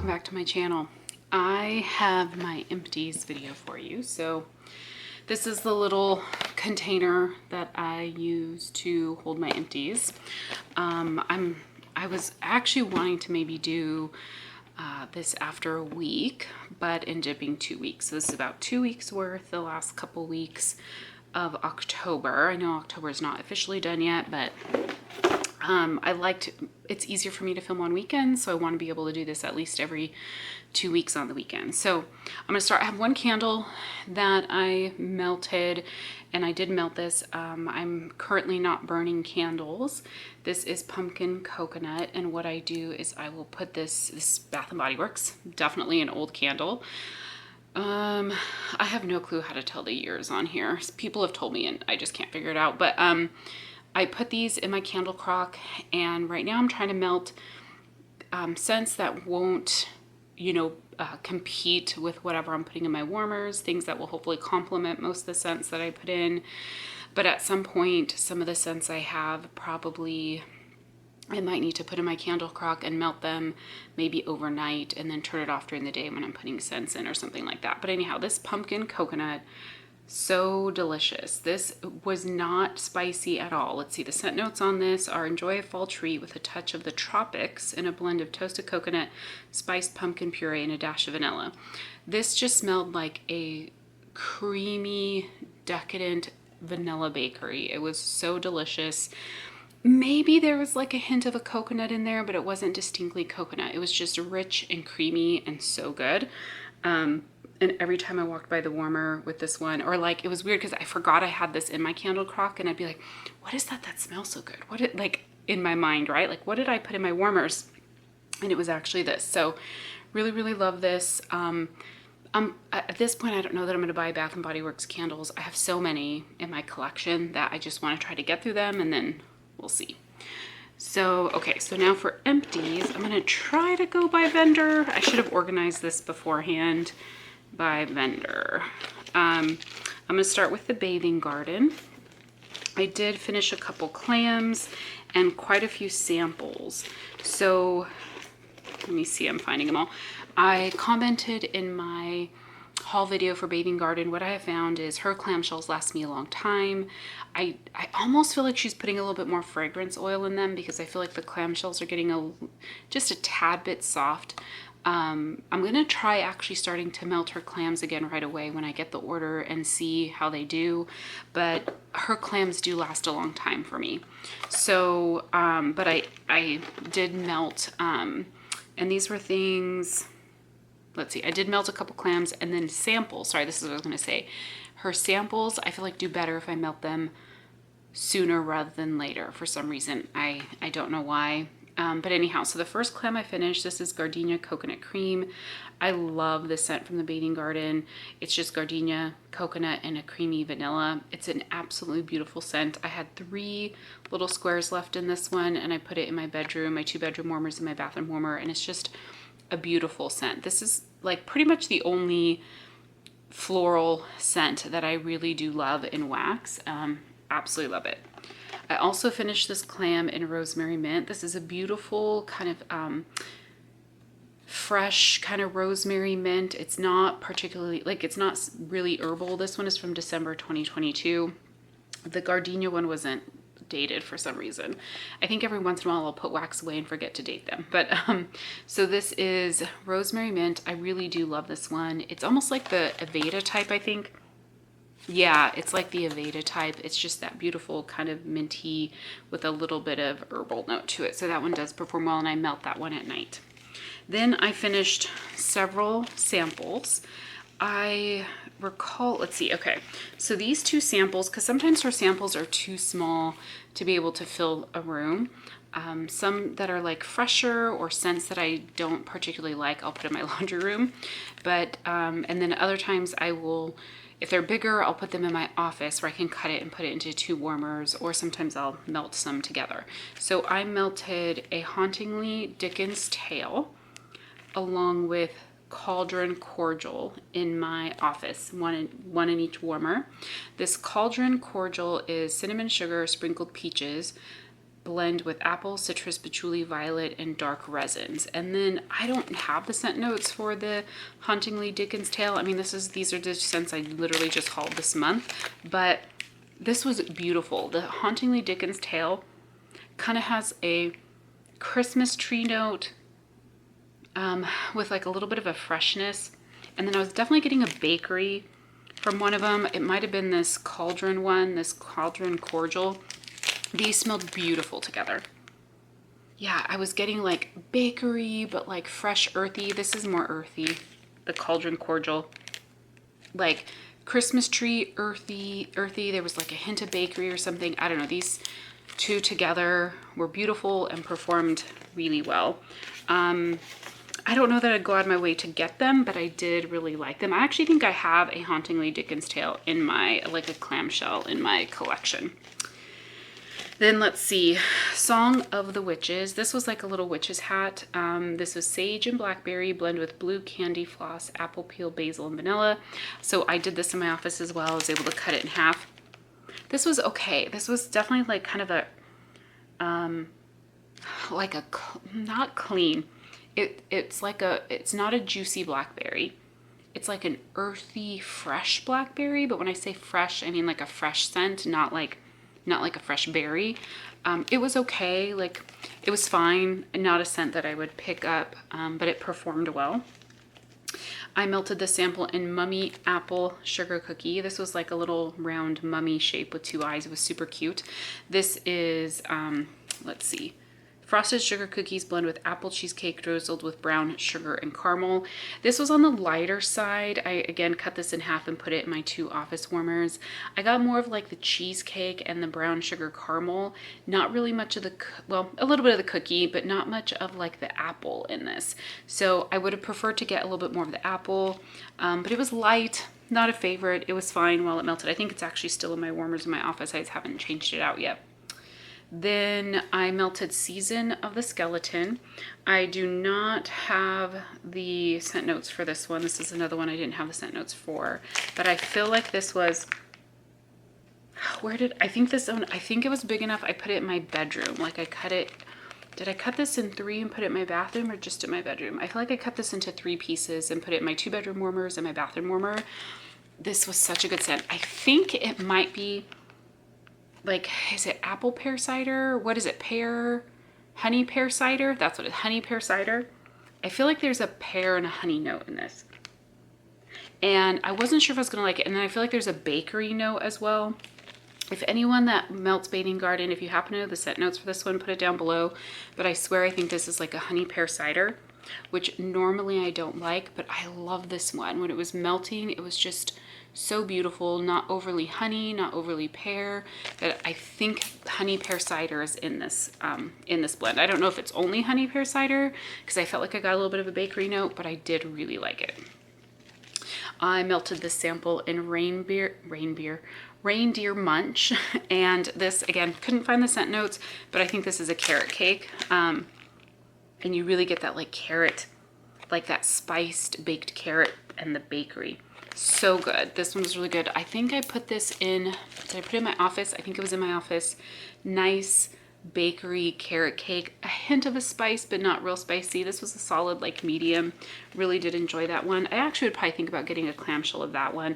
welcome back to my channel. I have my empties video for you. So this is the little container that I use to hold my empties. I was actually wanting to maybe do this after a week, but ended up being 2 weeks. So this is about 2 weeks worth, the last couple weeks of October. I know October is not officially done yet, but it's easier for me to film on weekends, so I want to be able to do this at least every 2 weeks on the weekend. So I'm gonna start. I have one candle that I melted, and I did melt this. I'm currently not burning candles. This is pumpkin coconut, and what I do is I will put this Bath and Body Works, definitely an old candle. I have no clue how to tell the years on here. People have told me and I just can't figure it out, but I put these in my candle crock, and right now I'm trying to melt scents that won't, compete with whatever I'm putting in my warmers, things that will hopefully complement most of the scents that I put in. But at some point, some of the scents I have probably I might need to put in my candle crock and melt them maybe overnight and then turn it off during the day when I'm putting scents in or something like that. But anyhow, this pumpkin coconut, so delicious. This was not spicy at all. Let's see, the scent notes on this are: enjoy a fall treat with a touch of the tropics in a blend of toasted coconut, spiced pumpkin puree, and a dash of vanilla. This just smelled like a creamy, decadent vanilla bakery. It was so delicious. Maybe there was like a hint of a coconut in there, but it wasn't distinctly coconut. It was just rich and creamy and so good. And every time I walked by the warmer with this one, or like, it was weird because I forgot I had this in my candle crock, and I'd be like, what is that smells so good? What like in my mind, right? Like, what did I put in my warmers? And it was actually this. So really, really love this. At this point, I don't know that I'm going to buy Bath and Body Works candles. I have so many in my collection that I just want to try to get through them, and then we'll see. So, okay, so now for empties, I'm going to try to go by vendor. I should have organized this beforehand by vendor. I'm going to start with the Bathing Garden. I did finish a couple clams and quite a few samples. So let me see, I'm finding them all. I commented in my haul video for Bathing Garden, what I have found is her clamshells last me a long time. I almost feel like she's putting a little bit more fragrance oil in them because I feel like the clamshells are getting just a tad bit soft. I'm gonna try actually starting to melt her clams again right away when I get the order and see how they do, but her clams do last a long time for me. So but I did melt and these were things, let's see, I did melt a couple clams and then samples. Sorry, this is what I was gonna say. Her samples, I feel like do better if I melt them sooner rather than later for some reason. I don't know why. But anyhow, so the first clam I finished, this is Gardenia Coconut Cream. I love the scent from the Bathing Garden. It's just gardenia, coconut, and a creamy vanilla. It's an absolutely beautiful scent. I had 3 little squares left in this one, and I put it in my bedroom, my 2-bedroom warmers, and my bathroom warmer, and it's just a beautiful scent. This is like pretty much the only floral scent that I really do love in wax. Absolutely love it. I also finished this clam in rosemary mint. This is a beautiful kind of fresh kind of rosemary mint. It's not particularly, like, it's not really herbal. This one is from December 2022. The gardenia one wasn't dated for some reason. I think every once in a while I'll put wax away and forget to date them. But so this is rosemary mint. I really do love this one. It's almost like the Aveda type, I think. Yeah, it's like the Aveda type. It's just that beautiful kind of minty with a little bit of herbal note to it. So that one does perform well, and I melt that one at night. Then I finished several samples. I recall, let's see, okay. So these 2 samples, because sometimes her samples are too small to be able to fill a room. Some that are like fresher or scents that I don't particularly like, I'll put in my laundry room. But, and then other times I will, if they're bigger, I'll put them in my office where I can cut it and put it into 2 warmers, or sometimes I'll melt some together. So I melted a Hauntingly Dickens Tale along with Cauldron Cordial in my office, one in each warmer. This Cauldron Cordial is cinnamon sugar, sprinkled peaches, blend with apple, citrus, patchouli, violet, and dark resins. And then I don't have the scent notes for the Hauntingly Dickens Tale. I mean, these are the scents I literally just hauled this month, but this was beautiful. The Hauntingly Dickens Tale kind of has a Christmas tree note with like a little bit of a freshness. And then I was definitely getting a bakery from one of them. It might have been this cauldron one, this cauldron cordial. These smelled beautiful together. Yeah, I was getting like bakery, but like fresh, earthy. This is more earthy, the cauldron cordial. Like Christmas tree, earthy. There was like a hint of bakery or something. I don't know. These two together were beautiful and performed really well. I don't know that I'd go out of my way to get them, but I did really like them. I actually think I have a Hauntingly Dickens Tale in my, like a clamshell in my collection. Then let's see, Song of the Witches. This was like a little witch's hat. This was sage and blackberry blend with blue candy floss, apple peel, basil, and vanilla. So I did this in my office as well. I was able to cut it in half. This was okay. This was definitely like kind of a, not clean. It's not a juicy blackberry. It's like an earthy, fresh blackberry. But when I say fresh, I mean like a fresh scent, not like a fresh berry. It was okay. Like it was fine. Not a scent that I would pick up, but it performed well. I melted the sample in Mummy Apple Sugar Cookie. This was like a little round mummy shape with two eyes. It was super cute. This is, let's see, Frosted Sugar Cookies blend with apple cheesecake drizzled with brown sugar and caramel. This was on the lighter side. I, again, cut this in half and put it in my 2 office warmers. I got more of like the cheesecake and the brown sugar caramel. Not really much of the, well, a little bit of the cookie, but not much of like the apple in this. So I would have preferred to get a little bit more of the apple, but it was light. Not a favorite. It was fine while it melted. I think it's actually still in my warmers in my office. I just haven't changed it out yet. Then I melted Season of the Skeleton. I do not have the scent notes for this one. This is another one I didn't have the scent notes for. But I feel like this was, I think it was big enough. I put it in my bedroom. Like I cut it, did I cut this in 3 and put it in my bathroom or just in my bedroom? I feel like I cut this into 3 pieces and put it in my 2 bedroom warmers and my bathroom warmer. This was such a good scent. I think it might be, like, is it apple pear cider? What is it? Honey pear cider? That's what it is. Honey pear cider. I feel like there's a pear and a honey note in this. And I wasn't sure if I was going to like it. And then I feel like there's a bakery note as well. If anyone that melts Bathing Garden, if you happen to know the scent notes for this one, put it down below. But I swear I think this is like a honey pear cider, which normally I don't like, but I love this one. When it was melting, it was just so beautiful, not overly honey, not overly pear, that I think honey pear cider is in this blend. I don't know if it's only honey pear cider because I felt like I got a little bit of a bakery note, but I did really like it. I melted this sample in Reindeer Munch, and this, again, couldn't find the scent notes, but I think this is a carrot cake, and you really get that like carrot, like that spiced baked carrot and the bakery. So good. This one was really good. I think I put this in, did I put it in my office? I think it was in my office. Nice bakery carrot cake. A hint of a spice, but not real spicy. This was a solid like medium. Really did enjoy that one. I actually would probably think about getting a clamshell of that one.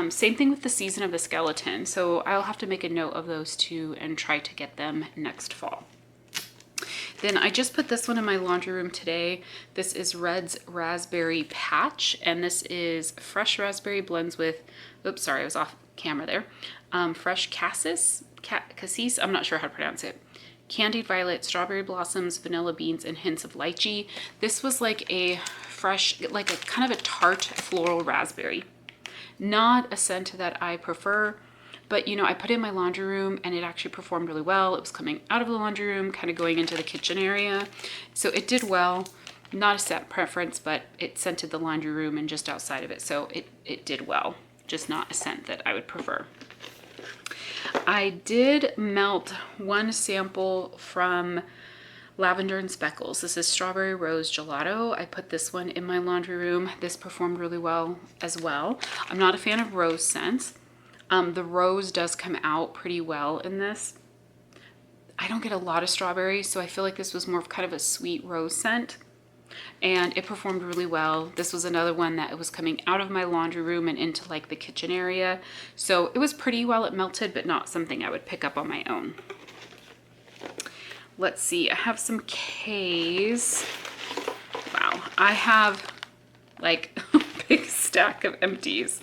Same thing with the Season of the Skeleton. So I'll have to make a note of those 2 and try to get them next fall. Then I just put this one in my laundry room today. This is Red's Raspberry Patch, and this is fresh raspberry blends with, oops, sorry, I was off camera there. Fresh cassis, I'm not sure how to pronounce it. Candied violet, strawberry blossoms, vanilla beans, and hints of lychee. This was like a fresh, like a kind of a tart floral raspberry. Not a scent that I prefer, but you know, I put it in my laundry room and it actually performed really well. It was coming out of the laundry room, kind of going into the kitchen area. So it did well. Not a scent preference, but it scented the laundry room and just outside of it. So it did well, just not a scent that I would prefer. I did melt one sample from Lavender and Speckles. This is Strawberry Rose Gelato. I put this one in my laundry room. This performed really well as well. I'm not a fan of rose scents. The rose does come out pretty well in this. I don't get a lot of strawberries, so I feel like this was more of kind of a sweet rose scent. And it performed really well. This was another one that it was coming out of my laundry room and into like the kitchen area. So it was pretty while it melted, but not something I would pick up on my own. Let's see, I have some K's. Wow, I have like a big stack of empties.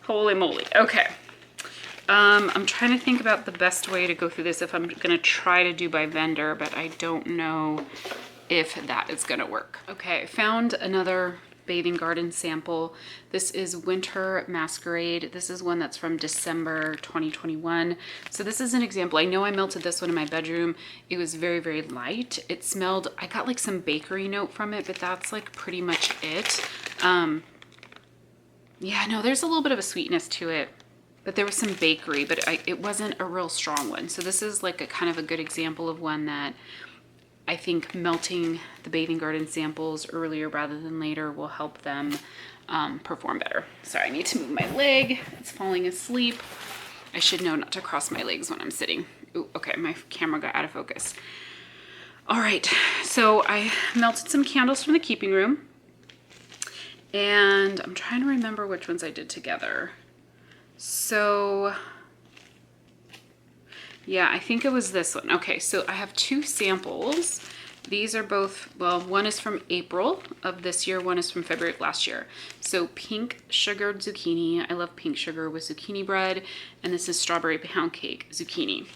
Holy moly. Okay. I'm trying to think about the best way to go through this if I'm gonna try to do by vendor, but I don't know if that is gonna work. Okay, I found another Bathing Garden sample. This is Winter Masquerade. This is one that's from December 2021. So this is an example. I know I melted this one in my bedroom. It was very, very light. It smelled, I got like some bakery note from it, but that's like pretty much it. Yeah, no, there's a little bit of a sweetness to it, but there was some bakery, but it wasn't a real strong one. So this is like a kind of a good example of one that I think melting the Bathing Garden samples earlier rather than later will help them perform better. Sorry, I need to move my leg. It's falling asleep. I should know not to cross my legs when I'm sitting. Ooh, okay, my camera got out of focus. All right, so I melted some candles from the keeping room. And I'm trying to remember which ones I did together. So yeah, I think it was this one. Okay, so I have two samples. These are both, well, one is from April of this year, one is from February of last year. So pink sugared zucchini. I love pink sugar with zucchini bread. And this is strawberry pound cake zucchini.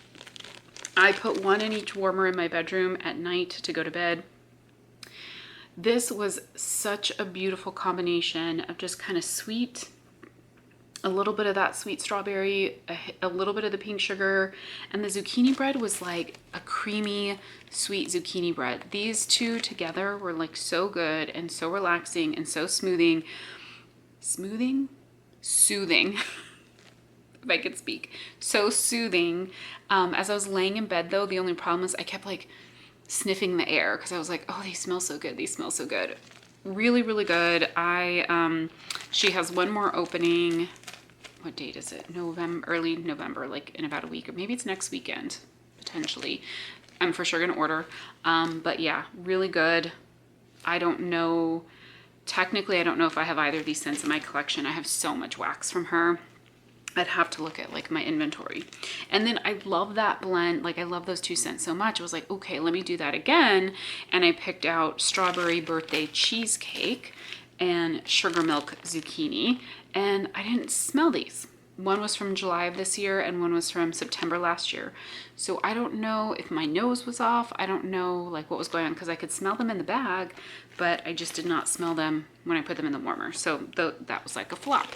I put one in each warmer in my bedroom at night to go to bed. This was such a beautiful combination of just kind of sweet, a little bit of that sweet strawberry, a little bit of the pink sugar, and the zucchini bread was like a creamy, sweet zucchini bread. These two together were like so good and so relaxing and so soothing, if I could speak, so soothing. As I was laying in bed though, the only problem is I kept like sniffing the air because I was like, oh, they smell so good. These smell so good. Really, really good. She has one more opening. What date is it? November, early November, like in about a week, or maybe it's next weekend, potentially. I'm for sure gonna order. But yeah, really good. I don't know, technically, I don't know if I have either of these scents in my collection. I have so much wax from her. I'd have to look at like my inventory. And then I love that blend. Like I love those two scents so much. I was like, okay, let me do that again. And I picked out Strawberry Birthday Cheesecake and Sugar Milk Zucchini. And I didn't smell these. One was from July of this year and one was from September last year. So I don't know if my nose was off. I don't know like what was going on because I could smell them in the bag, but I just did not smell them when I put them in the warmer. So that was like a flop.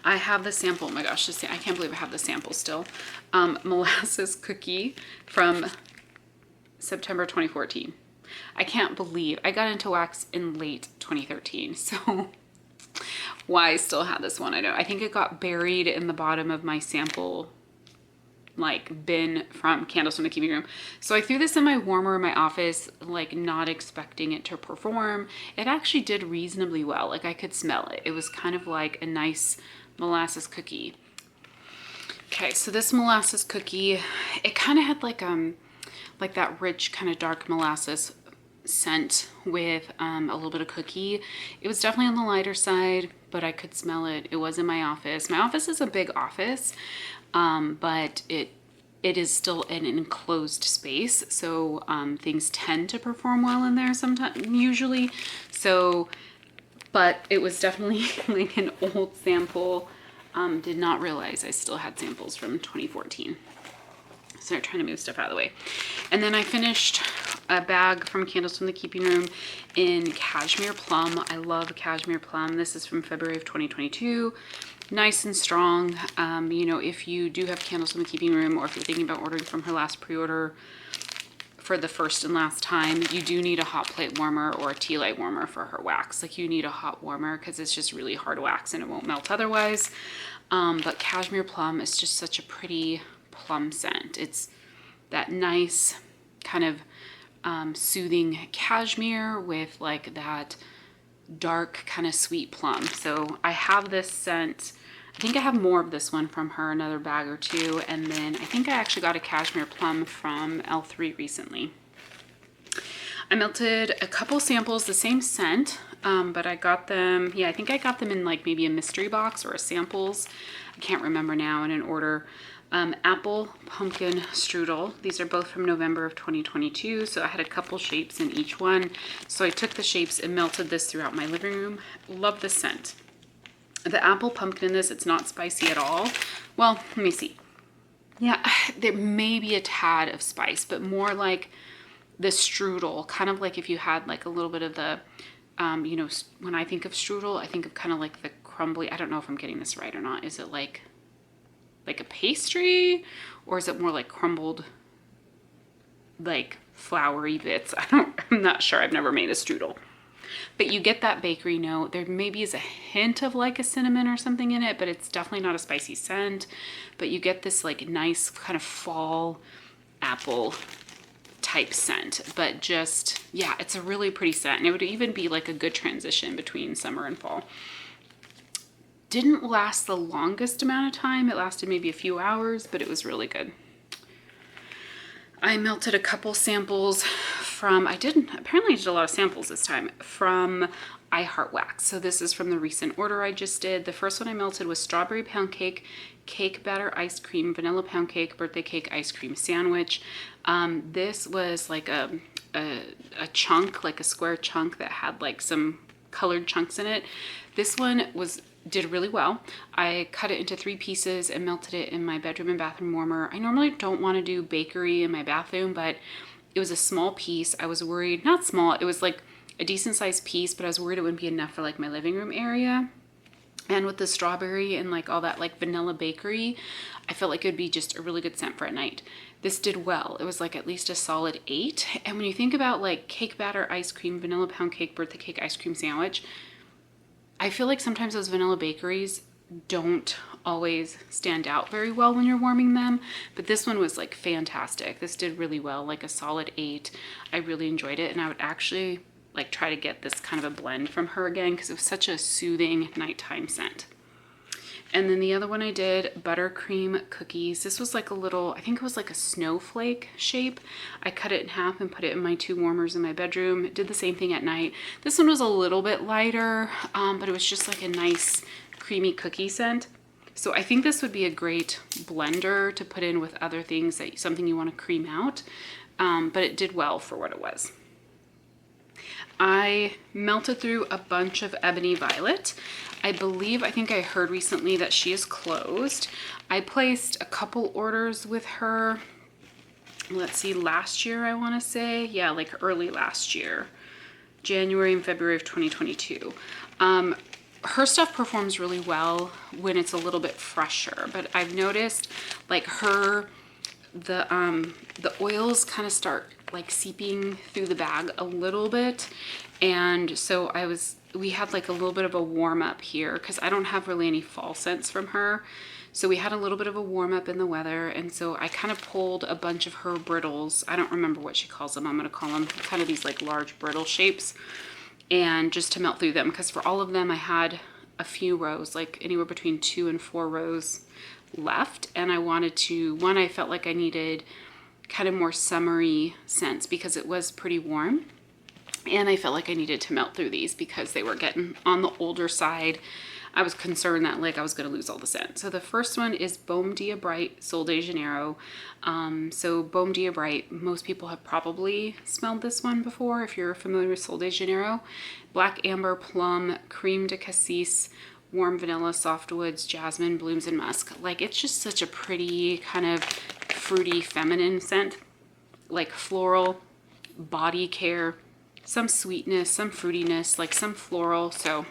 I have the sample. Oh my gosh, I can't believe I have the sample still. Molasses cookie from September 2014. I can't believe I got into wax in late 2013. So why I still have this one, I don't. I think it got buried in the bottom of my sample like bin from Candles from the Keeping Room. So I threw this in my warmer in my office, like not expecting it to perform. It actually did reasonably well. Like I could smell it. It was kind of like a nice molasses cookie. Okay, so this molasses cookie, it kind of had like that rich kind of dark molasses scent with a little bit of cookie. It was definitely on the lighter side, but I could smell it. It was in my office. My office is a big office, but it is still an enclosed space, so things tend to perform well in there sometimes, usually. So, but it was definitely like an old sample. Did not realize I still had samples from 2014. Start trying to move stuff out of the way. And then I finished a bag from Candles from the Keeping Room in Cashmere Plum. I love Cashmere Plum. This is from February of 2022. Nice and strong. You know, if you do have Candles from the Keeping Room, or if you're thinking about ordering from her last pre-order for the first and last time, you do need a hot plate warmer or a tea light warmer for her wax. Like you need a hot warmer because it's just really hard wax and it won't melt otherwise. But Cashmere Plum is just such a pretty plum scent. It's that nice kind of soothing cashmere with like that dark kind of sweet plum. So I have this scent I think I have more of this one from her, another bag or two. And then I think I actually got a cashmere plum from L3 recently. I melted a couple samples, the same scent, but I got them, yeah, I think I got them in like maybe a mystery box or a samples. I can't remember now in an order. Apple pumpkin strudel. These are both from November of 2022. So I had a couple shapes in each one. So I took the shapes and melted this throughout my living room. Love the scent. The apple pumpkin in this, it's not spicy at all. Well, let me see. Yeah, there may be a tad of spice, but more like the strudel, kind of like if you had like a little bit of the, you know, when I think of strudel, I think of kind of like the crumbly, I don't know if I'm getting this right or not. Is it like a pastry, or is it more like crumbled, like floury bits? I'm not sure. I've never made a strudel. But you get that bakery note. There maybe is a hint of like a cinnamon or something in it, but it's definitely not a spicy scent. But you get this like nice kind of fall apple type scent. But just, yeah, it's a really pretty scent. And it would even be like a good transition between summer and fall. Didn't last the longest amount of time. It lasted maybe a few hours, but it was really good. I melted a couple samples from, apparently I did a lot of samples this time, from I Heart Wax. So this is from the recent order I just did. The first one I melted was strawberry pound cake, cake batter ice cream, vanilla pound cake, birthday cake ice cream sandwich. This was like a chunk, like a square chunk that had like some colored chunks in it. This one did really well. I cut it into 3 pieces and melted it in my bedroom and bathroom warmer. I normally don't want to do bakery in my bathroom, but it was a small piece. I was worried, not small, it was like a decent sized piece, but I was worried it wouldn't be enough for like my living room area. And with the strawberry and like all that like vanilla bakery, I felt like it would be just a really good scent for at night. This did well. It was like at least a solid 8. And when you think about like cake batter ice cream, vanilla pound cake, birthday cake ice cream sandwich, I feel like sometimes those vanilla bakeries don't always stand out very well when you're warming them, but this one was like fantastic. This did really well, like a solid 8. I really enjoyed it, and I would actually like try to get this kind of a blend from her again because it was such a soothing nighttime scent. And then the other one I did, buttercream cookies. This was like a little, I think it was like a snowflake shape. I cut it in half and put it in my 2 warmers in my bedroom. Did the same thing at night. This one was a little bit lighter, but it was just like a nice creamy cookie scent. So I think this would be a great blender to put in with other things, that something you want to cream out, but it did well for what it was. I melted through a bunch of Ebony Violet. I think I heard recently that she is closed. I placed a couple orders with her, let's see, last year I want to say. Yeah, like early last year, January and February of 2022. Her stuff performs really well when it's a little bit fresher, but I've noticed like the oils kind of start like seeping through the bag a little bit. And so we had like a little bit of a warm up here because I don't have really any fall scents from her. So we had a little bit of a warm up in the weather. And so I kind of pulled a bunch of her brittles. I don't remember what she calls them. I'm going to call them kind of these like large brittle shapes, and just to melt through them, because for all of them I had a few rows, like anywhere between 2 and 4 rows left. And I wanted to, I felt like I needed kind of more summery scents because it was pretty warm. And I felt like I needed to melt through these because they were getting on the older side. I was concerned that like I was going to lose all the scent. So the first one is Baume Dia Bright Sol de Janeiro. So Baume Dia Bright, most people have probably smelled this one before if you're familiar with Sol de Janeiro. Black amber, plum, creme de cassis, warm vanilla, softwoods, jasmine, blooms, and musk. Like, it's just such a pretty kind of fruity feminine scent, like floral, body care, some sweetness, some fruitiness, like some floral. So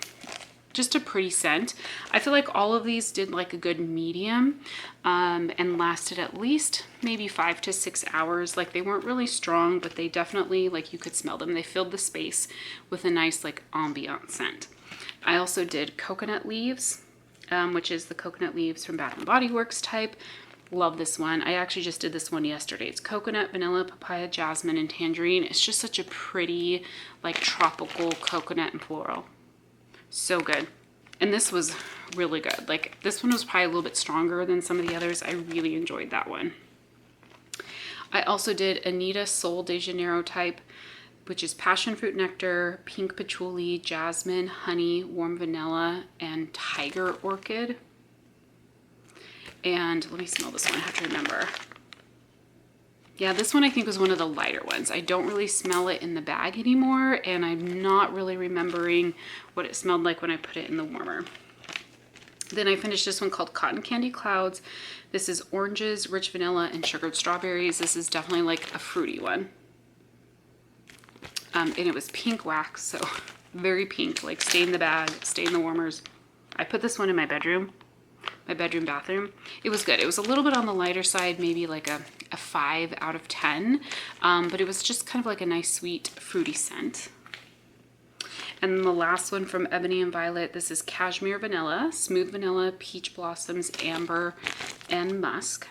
just a pretty scent. I feel like all of these did like a good medium, and lasted at least maybe 5 to 6 hours. Like, they weren't really strong, but they definitely, like, you could smell them. They filled the space with a nice like ambient scent. I also did coconut leaves, which is the coconut leaves from Bath & Body Works type. Love this one. I actually just did this one yesterday. It's coconut, vanilla, papaya, jasmine, and tangerine. It's just such a pretty, like, tropical coconut and floral. So good. And this was really good. Like this one was probably a little bit stronger than some of the others. I really enjoyed that one. I also did Anita Sol de Janeiro type, which is passion fruit nectar, pink patchouli, jasmine, honey, warm vanilla, and tiger orchid. And let me smell this one. I have to remember. Yeah, this one I think was one of the lighter ones. I don't really smell it in the bag anymore, and I'm not really remembering what it smelled like when I put it in the warmer. Then I finished this one called Cotton Candy Clouds. This is oranges, rich vanilla, and sugared strawberries. This is definitely like a fruity one. And it was pink wax, so very pink, like stay in the bag, stay in the warmers. I put this one in my bedroom bathroom. It was good. It was a little bit on the lighter side, maybe like a 5 out of 10, but it was just kind of like a nice sweet fruity scent. And then the last one from Ebony and Violet, this is Cashmere Vanilla, Smooth Vanilla, Peach Blossoms, Amber, and Musk.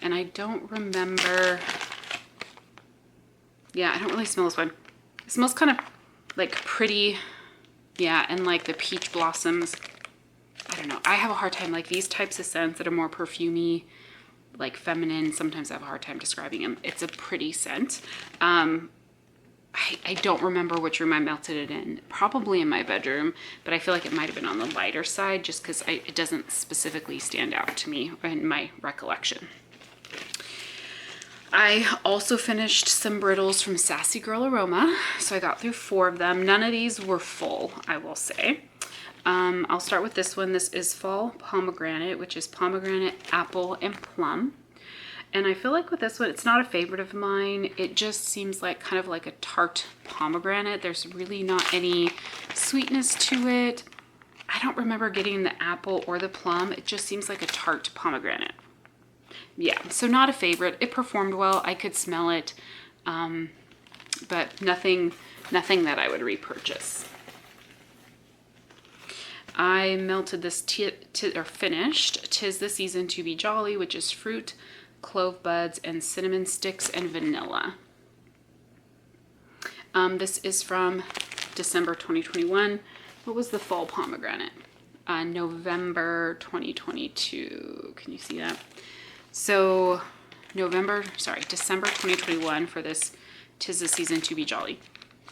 And I don't remember, yeah, I don't really smell this one. It smells kind of like pretty, yeah, and like the peach blossoms. I don't know. I have a hard time, like these types of scents that are more perfumey, like feminine, sometimes I have a hard time describing them. It's a pretty scent. I don't remember which room I melted it in. Probably in my bedroom, but I feel like it might have been on the lighter side just because it doesn't specifically stand out to me in my recollection. I also finished some brittles from Sassy Girl Aroma. So I got through 4 of them. None of these were full, I will say. I'll start with this one. This is Fall Pomegranate, which is pomegranate, apple, and plum. And I feel like with this one, it's not a favorite of mine. It just seems like kind of like a tart pomegranate. There's really not any sweetness to it. I don't remember getting the apple or the plum. It just seems like a tart pomegranate. Yeah, so not a favorite. It performed well. I could smell it, but nothing that I would repurchase. I melted this, finished 'Tis the Season to Be Jolly, which is fruit, clove buds, and cinnamon sticks, and vanilla. This is from December 2021. What was the fall pomegranate? November 2022. Can you see that? So December 2021 for this 'Tis the Season to Be Jolly.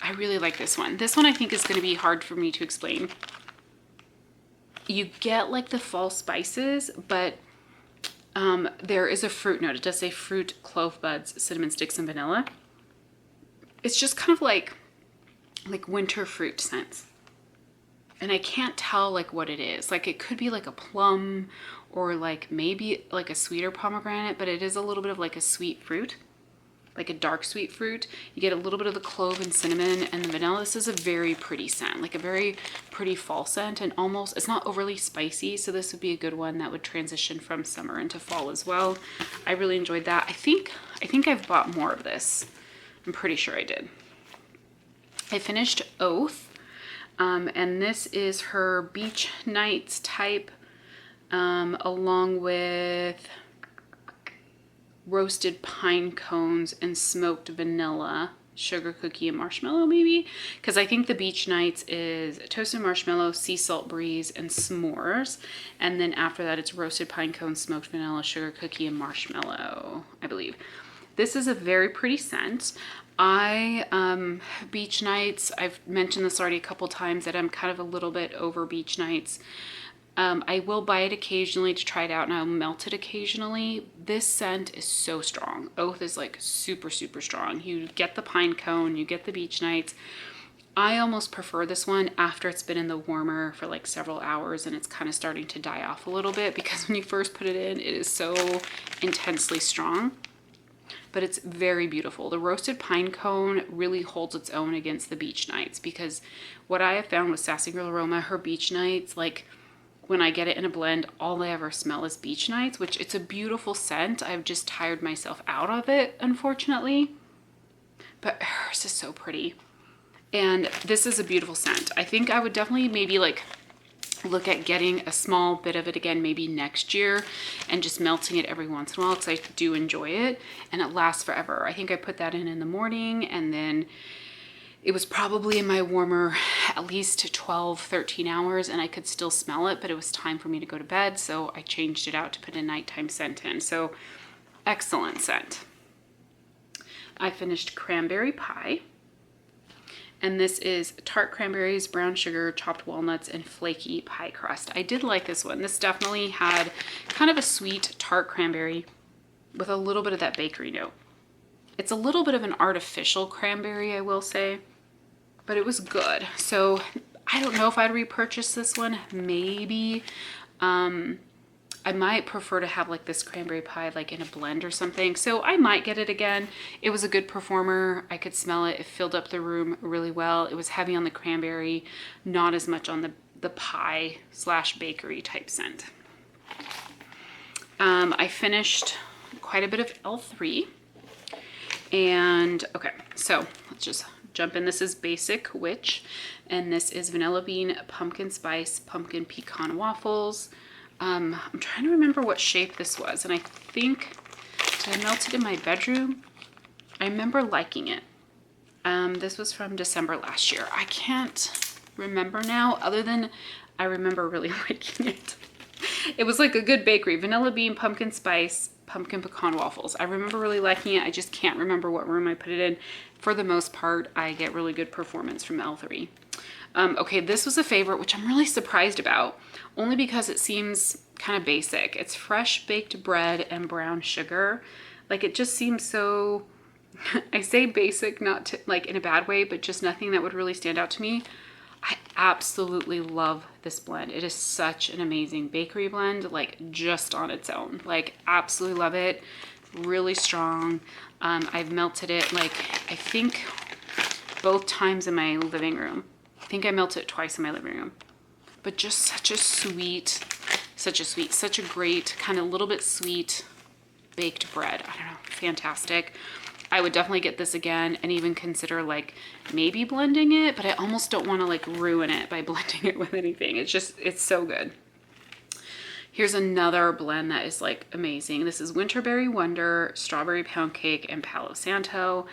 I really like this one. This one I think is going to be hard for me to explain. You get like the fall spices, but there is a fruit note. It does say fruit, clove buds, cinnamon sticks, and vanilla. It's just kind of like winter fruit scents. And I can't tell like what it is. Like it could be like a plum or like maybe like a sweeter pomegranate, but it is a little bit of like a sweet fruit, like a dark sweet fruit. You get a little bit of the clove and cinnamon and the vanilla. This is a very pretty scent, like a very pretty fall scent, and almost, it's not overly spicy. So this would be a good one that would transition from summer into fall as well. I really enjoyed that. I think I've bought more of this. I'm pretty sure I did. I finished Oath. And this is her Beach Nights type, along with roasted pine cones and smoked vanilla, sugar cookie, and marshmallow maybe. Because I think the Beach Nights is toasted marshmallow, sea salt breeze, and s'mores. And then after that it's roasted pine cones, smoked vanilla, sugar cookie, and marshmallow, I believe. This is a very pretty scent. Beach Nights, I've mentioned this already a couple times that I'm kind of a little bit over Beach Nights. I will buy it occasionally to try it out, and I'll melt it occasionally. This scent is so strong. Oath is like super, super strong. You get the pine cone, you get the Beach Nights. I almost prefer this one after it's been in the warmer for like several hours and it's kind of starting to die off a little bit, because when you first put it in, it is so intensely strong. But it's very beautiful. The roasted pine cone really holds its own against the Beach Nights, because what I have found with Sassy Girl Aroma, her Beach Nights, like when I get it in a blend, all I ever smell is Beach Nights, which it's a beautiful scent. I've just tired myself out of it, unfortunately. But hers is so pretty. And this is a beautiful scent. I think I would definitely maybe like look at getting a small bit of it again maybe next year and just melting it every once in a while, because I do enjoy it and it lasts forever. I think I put that in the morning, and then It was probably in my warmer at least 12, 13 hours, and I could still smell it, but it was time for me to go to bed, so I changed it out to put a nighttime scent in. So excellent scent. I finished cranberry pie, and this is tart cranberries, brown sugar, chopped walnuts, and flaky pie crust. I did like this one. This definitely had kind of a sweet tart cranberry with a little bit of that bakery note. It's a little bit of an artificial cranberry, I will say, but it was good. So I don't know if I'd repurchase this one. Maybe. I might prefer to have like this cranberry pie like in a blend or something. So I might get it again. It was a good performer. I could smell it. It filled up the room really well. It was heavy on the cranberry, not as much on the pie / bakery type scent. I finished quite a bit of L3. And okay, so let's just jump in. This is Basic Witch, and this is vanilla bean, pumpkin spice, pumpkin pecan waffles. I'm trying to remember what shape this was, and I think, did I melt it in my bedroom? I remember liking it. This was from December last year. I can't remember now, other than I remember really liking it. It was like a good bakery, vanilla bean, pumpkin spice, pumpkin pecan waffles. I remember really liking it. I just can't remember what room I put it in. For the most part, I get really good performance from L3. Okay, this was a favorite, which I'm really surprised about, only because it seems kind of basic. It's fresh baked bread and brown sugar. Like, it just seems so, I say basic, not to, like in a bad way, but just nothing that would really stand out to me. I absolutely love this blend. It is such an amazing bakery blend, like just on its own. Like, absolutely love it. Really strong. I've melted it like, I think both times in my living room. I think I melted it twice in my living room. But just such a great kind of little bit sweet baked bread. I don't know, fantastic. I would definitely get this again and even consider like maybe blending it, but I almost don't want to like ruin it by blending it with anything. It's so good. Here's another blend that is like amazing. This is Winterberry Wonder, Strawberry Pound Cake, and Palo Santo.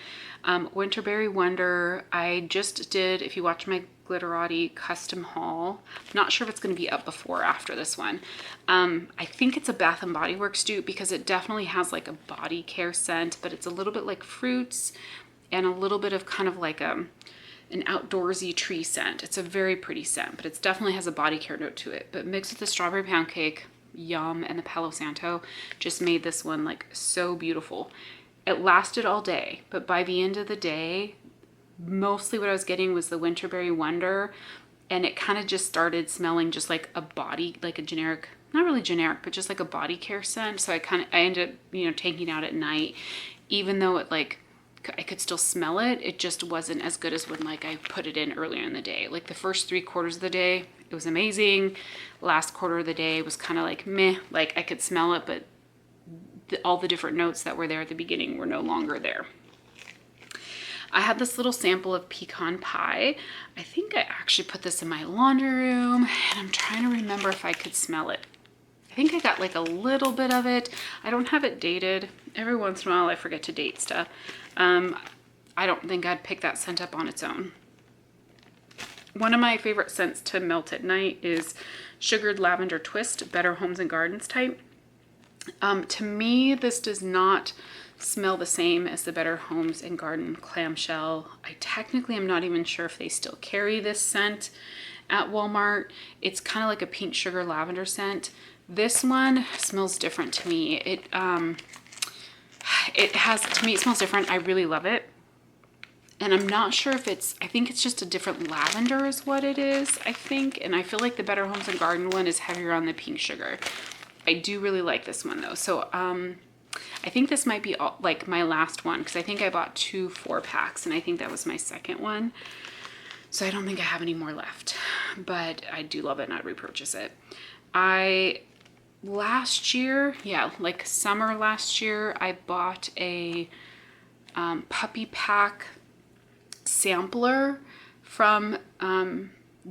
Winterberry Wonder, I just did, if you watch my Glitterati custom haul, I'm not sure if it's going to be up before or after this one. I think it's a Bath and Body Works dupe because it definitely has like a body care scent, but it's a little bit like fruits and a little bit of kind of like an outdoorsy tree scent. It's a very pretty scent, but it definitely has a body care note to it. But mixed with the Strawberry Pound Cake, yum, and the Palo Santo just made this one like so beautiful. It lasted all day, but by the end of the day, mostly what I was getting was the Winterberry Wonder, and it kind of just started smelling just like a body, like a generic, not really generic, but just like a body care scent. So I ended up, taking it out at night, even though it like, I could still smell it. It just wasn't as good as when like I put it in earlier in the day. Like the first 3/4 of the day, it was amazing. Last quarter of the day was kind of like meh, like I could smell it, but all the different notes that were there at the beginning were no longer there. I had this little sample of pecan pie. I think I actually put this in my laundry room, and I'm trying to remember if I could smell it. I think I got like a little bit of it. I don't have it dated. Every once in a while I forget to date stuff. I don't think I'd pick that scent up on its own. One of my favorite scents to melt at night is Sugared Lavender Twist, Better Homes and Gardens type. To me, this does not smell the same as the Better Homes and Garden clamshell. I technically am not even sure if they still carry this scent at Walmart. It's kind of like a pink sugar lavender scent. This one smells different to me. It smells different. I really love it. And I'm not sure if I think it's just a different lavender is what it is, I think. And I feel like the Better Homes and Garden one is heavier on the pink sugar. I do really like this one though. So I think this might be like my last one, because I think I bought 2 4-packs, and I think that was my second one. So I don't think I have any more left, but I do love it and I'd repurchase it. Last year, like summer last year, I bought a puppy pack sampler from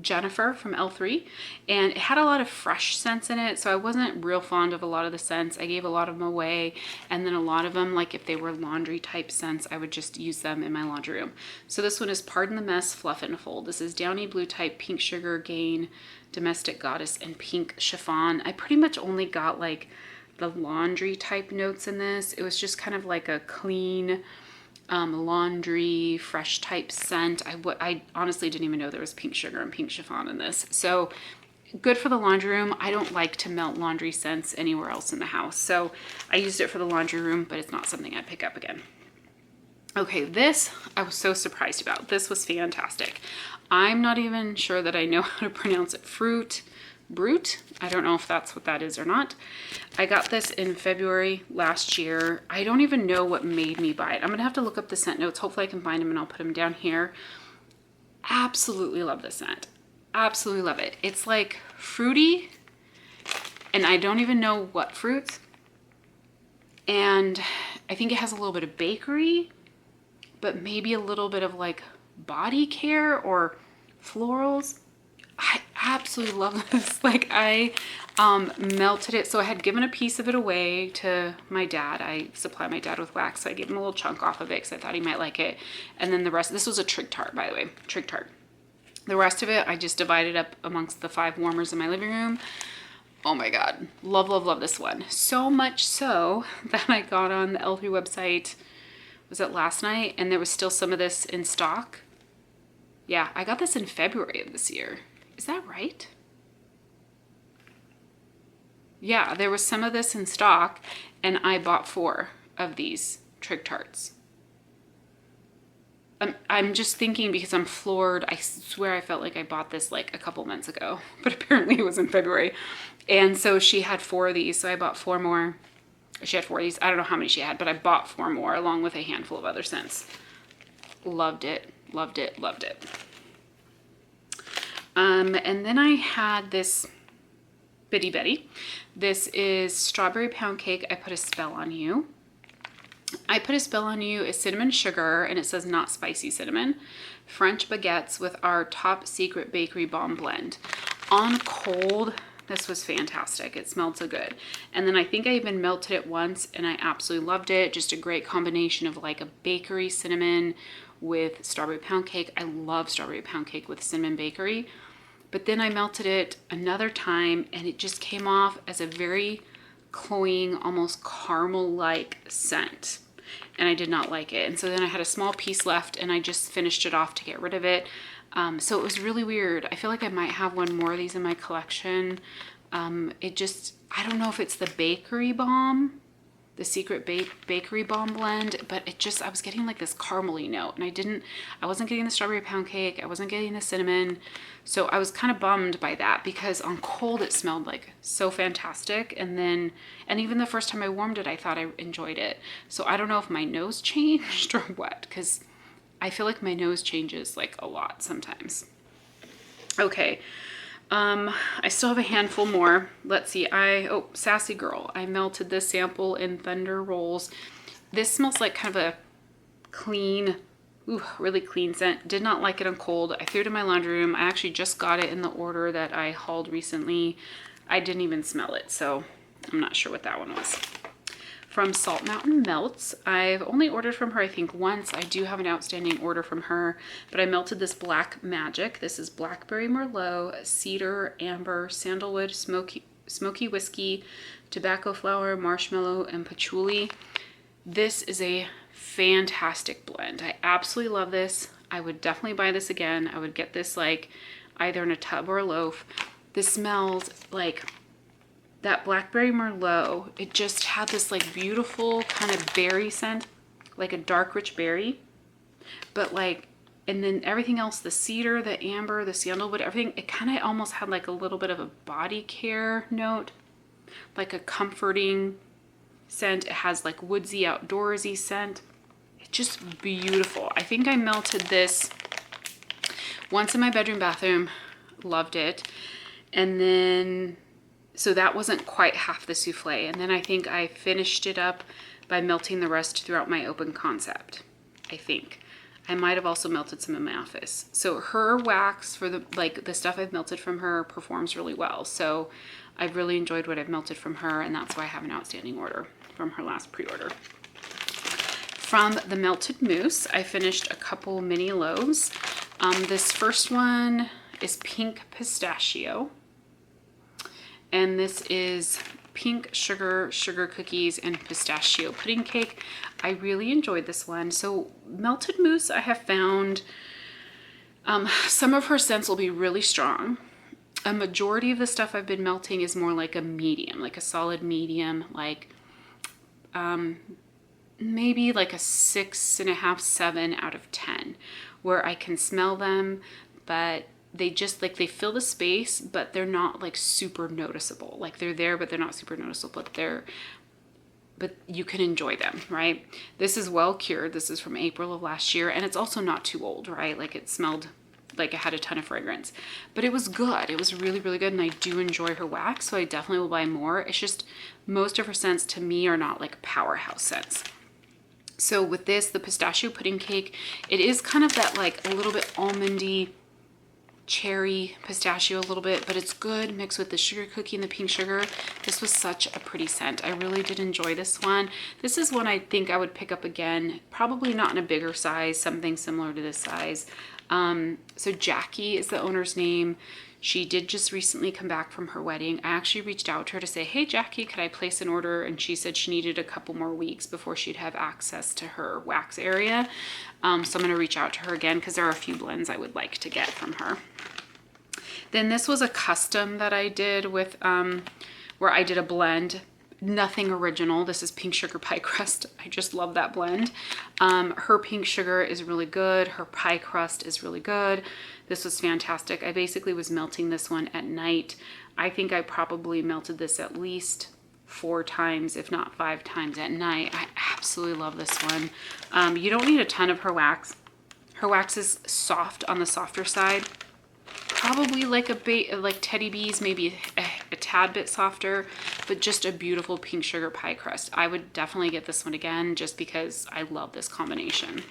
Jennifer from L3, and it had a lot of fresh scents in it, so I wasn't real fond of a lot of the scents. I gave a lot of them away, and then a lot of them, like if they were laundry type scents, I would just use them in my laundry room. So this one is Pardon the Mess Fluff and Fold. This is Downy Blue type, Pink Sugar Gain, Domestic Goddess, and Pink Chiffon. I pretty much only got like the laundry type notes in this. It was just kind of like a clean laundry fresh type scent. I honestly didn't even know there was pink sugar and pink chiffon in this. So good for the laundry room. I don't like to melt laundry scents anywhere else in the house, so I used it for the laundry room, but it's not something I'd pick up again. Okay, this I was so surprised about. This was fantastic. I'm not even sure that I know how to pronounce it. Brute. I don't know if that's what that is or not. I got this in February last year. I don't even know what made me buy it. I'm gonna have to look up the scent notes. Hopefully I can find them and I'll put them down here. Absolutely love this scent. Absolutely love it. It's like fruity, and I don't even know what fruits. And I think it has a little bit of bakery, but maybe a little bit of like body care or florals. I absolutely love this. Like I melted it. So I had given a piece of it away to my dad. I supply my dad with wax, so I gave him a little chunk off of it because I thought he might like it. And then the rest, this was a Trig Tart, by the way, Trig Tart. The rest of it, I just divided up amongst the 5 warmers in my living room. Oh my God. Love, love, love this one. So much so that I got on the L3 website, was it last night? And there was still some of this in stock. Yeah, I got this in February of this year. Is that right? Yeah, there was some of this in stock, and I bought 4 of these Trig Tarts. I'm just thinking because I'm floored. I swear I felt like I bought this like a couple months ago, but apparently it was in February. And so she had 4 of these, so I bought 4 more. She had 4 of these. I don't know how many she had, but I bought 4 more along with a handful of other scents. Loved it, loved it, loved it. And then I had this Bitty Betty. This is Strawberry Pound Cake. I Put a Spell on You. I Put a Spell on You is cinnamon sugar, and it says not spicy cinnamon. French baguettes with our top secret bakery bomb blend. On cold, this was fantastic. It smelled so good. And then I think I even melted it once, and I absolutely loved it. Just a great combination of like a bakery cinnamon with strawberry pound cake. I love strawberry pound cake with cinnamon bakery. But then I melted it another time, and it just came off as a very cloying, almost caramel-like scent. And I did not like it. And so then I had a small piece left, and I just finished it off to get rid of it. So it was really weird. I feel like I might have one more of these in my collection. I don't know if it's the bakery bomb, the secret bakery bomb blend, but I was getting like this caramely note, and I wasn't getting the strawberry pound cake. I wasn't getting the cinnamon. So I was kind of bummed by that, because on cold it smelled like so fantastic. And even the first time I warmed it, I thought I enjoyed it. So I don't know if my nose changed or what, because I feel like my nose changes like a lot sometimes. Okay. I still have a handful more. Let's see. Sassy Girl. I melted this sample in Thunder Rolls. This smells like kind of a clean, really clean scent. Did not like it on cold. I threw it in my laundry room. I actually just got it in the order that I hauled recently. I didn't even smell it, so I'm not sure what that one was. From Salt Mountain Melts. I've only ordered from her, I think, once. I do have an outstanding order from her, but I melted this Black Magic. This is Blackberry Merlot, Cedar, Amber, Sandalwood, Smoky Whiskey, Tobacco Flower, Marshmallow, and Patchouli. This is a fantastic blend. I absolutely love this. I would definitely buy this again. I would get this like either in a tub or a loaf. This smells like that Blackberry Merlot. It just had this like beautiful kind of berry scent, like a dark rich berry, but like, and then everything else, the cedar, the amber, the sandalwood, everything, it kind of almost had like a little bit of a body care note, like a comforting scent. It has like woodsy, outdoorsy scent. It's just beautiful. I think I melted this once in my bedroom bathroom. Loved it. And then so that wasn't quite half the souffle. And then I think I finished it up by melting the rest throughout my open concept. I think. I might have also melted some in my office. So her wax for the stuff I've melted from her performs really well. So I've really enjoyed what I've melted from her, and that's why I have an outstanding order from her last pre-order. From the melted mousse, I finished a couple mini loaves. This first one is pink pistachio, and this is pink sugar cookies and pistachio pudding cake. I really enjoyed this one. So melted mousse, I have found some of her scents will be really strong. A majority of the stuff I've been melting is more like a medium, like a solid medium, like maybe like a 6.5, 7 out of 10, where I can smell them, but they just like, they fill the space, but they're not like super noticeable. Like they're there, but they're not super noticeable, but you can enjoy them, right? This is well cured. This is from April of last year, and it's also not too old, right? Like it smelled like it had a ton of fragrance, but it was good. It was really, really good, and I do enjoy her wax, so I definitely will buy more. It's just most of her scents to me are not like powerhouse scents. So with this, the pistachio pudding cake, it is kind of that like a little bit almondy, cherry pistachio a little bit, but it's good mixed with the sugar cookie and the pink sugar. This was such a pretty scent. I really did enjoy this one. This is one I think I would pick up again, probably not in a bigger size, something similar to this size. So Jackie is the owner's name. She did just recently come back from her wedding. I actually reached out to her to say, hey Jackie, could I place an order? And she said she needed a couple more weeks before she'd have access to her wax area. So I'm going to reach out to her again because there are a few blends I would like to get from her. Then this was a custom that I did with, where I did a blend. Nothing original. This is pink sugar pie crust. I just love that blend. Her pink sugar is really good. Her pie crust is really good. This was fantastic. I basically was melting this one at night. I think I probably melted this at least 4 times, if not 5 times at night. I absolutely love this one. You don't need a ton of her wax. Her wax is soft on the softer side. Probably like like Teddy B's, maybe a tad bit softer, but just a beautiful pink sugar pie crust. I would definitely get this one again just because I love this combination.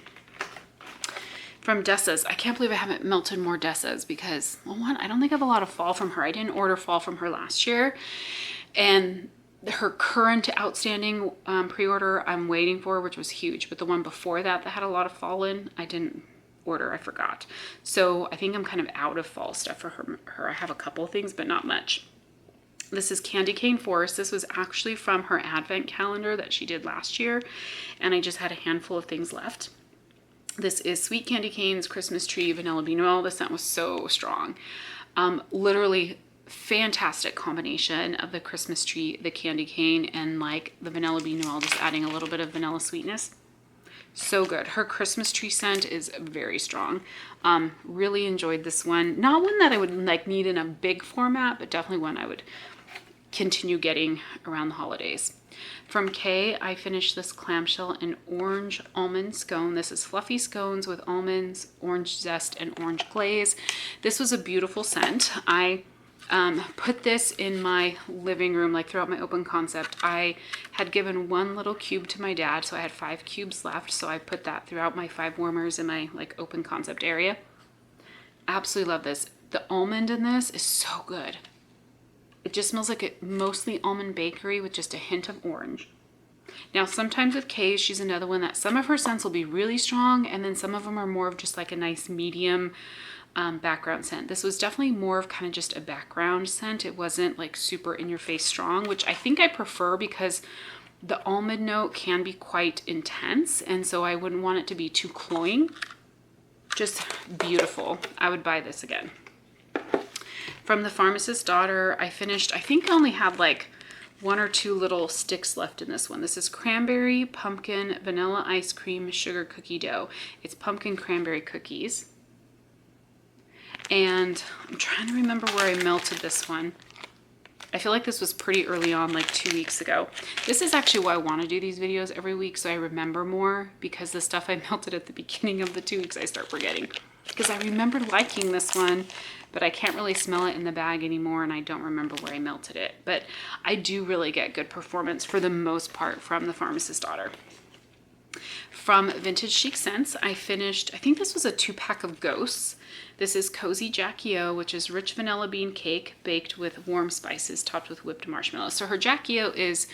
From Dessa's, I can't believe I haven't melted more Dessa's because, well, one, I don't think I have a lot of fall from her. I didn't order fall from her last year, and her current outstanding pre-order I'm waiting for, which was huge, but the one before that had a lot of fall in, I didn't order. I forgot. So I think I'm kind of out of fall stuff for her. I have a couple of things, but not much. This is Candy Cane Forest. This was actually from her advent calendar that she did last year, and I just had a handful of things left. This is Sweet Candy Cane's Christmas Tree Vanilla Bean Oil. The scent was so strong. Literally fantastic combination of the Christmas tree, the candy cane, and like the vanilla bean oil, just adding a little bit of vanilla sweetness. So good. Her Christmas tree scent is very strong. Really enjoyed this one. Not one that I would like need in a big format, but definitely one I would continue getting around the holidays. From Kay, I finished this clamshell and orange almond scone. This is fluffy scones with almonds, orange zest, and orange glaze. This was a beautiful scent. I put this in my living room, like throughout my open concept. I had given 1 little cube to my dad, so I had 5 cubes left. So I put that throughout my 5 warmers in my like open concept area. Absolutely love this. The almond in this is so good. It just smells like a mostly almond bakery with just a hint of orange. Now, sometimes with Kay's, she's another one that some of her scents will be really strong, and then some of them are more of just like a nice medium background scent. This was definitely more of kind of just a background scent. It wasn't like super in your face strong, which I think I prefer because the almond note can be quite intense, and so I wouldn't want it to be too cloying. Just beautiful. I would buy this again. From the Pharmacist's Daughter, I finished, I think I only had like 1 or 2 little sticks left in this one. This is cranberry, pumpkin, vanilla ice cream, sugar cookie dough. It's pumpkin cranberry cookies. And I'm trying to remember where I melted this one. I feel like this was pretty early on, like 2 weeks ago. This is actually why I want to do these videos every week, so I remember more, because the stuff I melted at the beginning of the 2 weeks I start forgetting. Because I remember liking this one, but I can't really smell it in the bag anymore, and I don't remember where I melted it. But I do really get good performance for the most part from the Pharmacist's Daughter. From Vintage Chic Scents, I finished, I think this was a 2-pack of Ghosts. This is Cozy Jackie O, which is rich vanilla bean cake baked with warm spices topped with whipped marshmallow. So her Jackie O is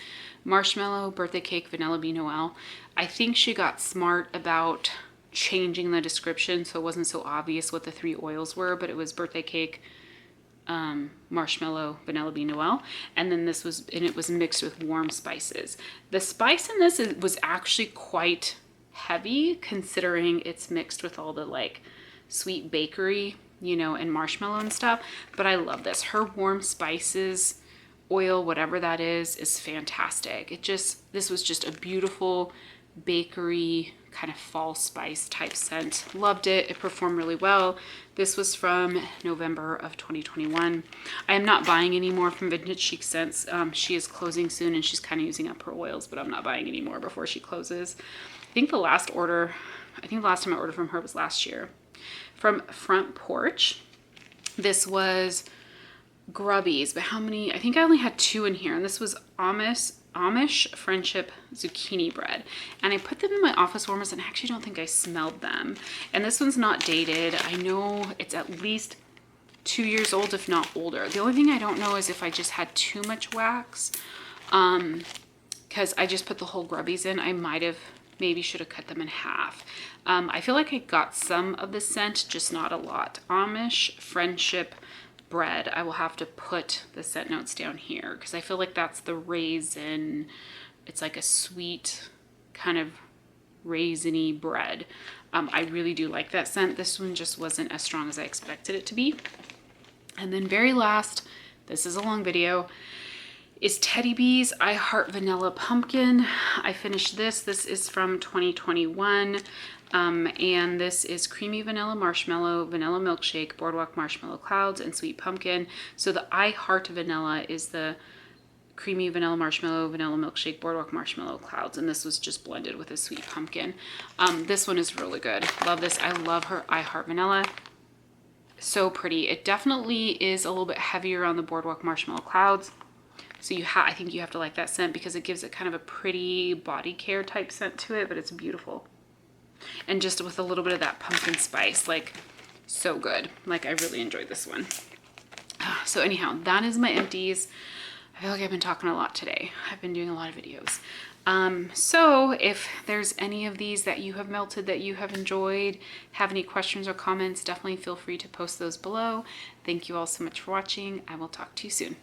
marshmallow, birthday cake, vanilla bean Noel. I think she got smart about changing the description so it wasn't so obvious what the 3 oils were, but it was birthday cake, marshmallow, vanilla bean Noel, and then this was, and it was mixed with warm spices. The spice in this was actually quite heavy considering it's mixed with all the like sweet bakery, you know, and marshmallow and stuff, but I love this. Her warm spices oil, whatever that is fantastic. This was just a beautiful bakery kind of fall spice type scent. Loved it. It performed really well. This was from November of 2021. I am not buying any more from Vintage Chic Scents. She is closing soon and she's kind of using up her oils, but I'm not buying any more before she closes. I think the last time I ordered from her was last year. From Front Porch, this was Grubbies, but how many? I think I only had 2 in here, and this was Amish Friendship Zucchini Bread. And I put them in my office warmers, and I actually don't think I smelled them. And this one's not dated. I know it's at least 2 years old, if not older. The only thing I don't know is if I just had too much wax, because I just put the whole Grubbies in. I might have maybe should have cut them in half. I feel like I got some of the scent, just not a lot. Amish Friendship Bread. I will have to put the scent notes down here because I feel like that's the raisin. It's like a sweet kind of raisiny bread. I really do like that scent. This one just wasn't as strong as I expected it to be. And then very last, this is a long video, is Teddy Bees I Heart Vanilla Pumpkin. I finished this. This is from 2021. And this is creamy vanilla marshmallow, vanilla milkshake, boardwalk marshmallow clouds, and sweet pumpkin. So the I Heart Vanilla is the creamy vanilla marshmallow, vanilla milkshake, boardwalk marshmallow clouds, and this was just blended with a sweet pumpkin. This one is really good. Love this. I love her I Heart Vanilla. So pretty. It definitely is a little bit heavier on the boardwalk marshmallow clouds. So I think you have to like that scent because it gives it kind of a pretty body care type scent to it, but it's beautiful. And just with a little bit of that pumpkin spice, like so good. Like I really enjoyed this one. So anyhow, that is my empties. I feel like I've been talking a lot today. I've been doing a lot of videos. So if there's any of these that you have melted that you have enjoyed, have any questions or comments, definitely feel free to post those below. Thank you all so much for watching. I will talk to you soon.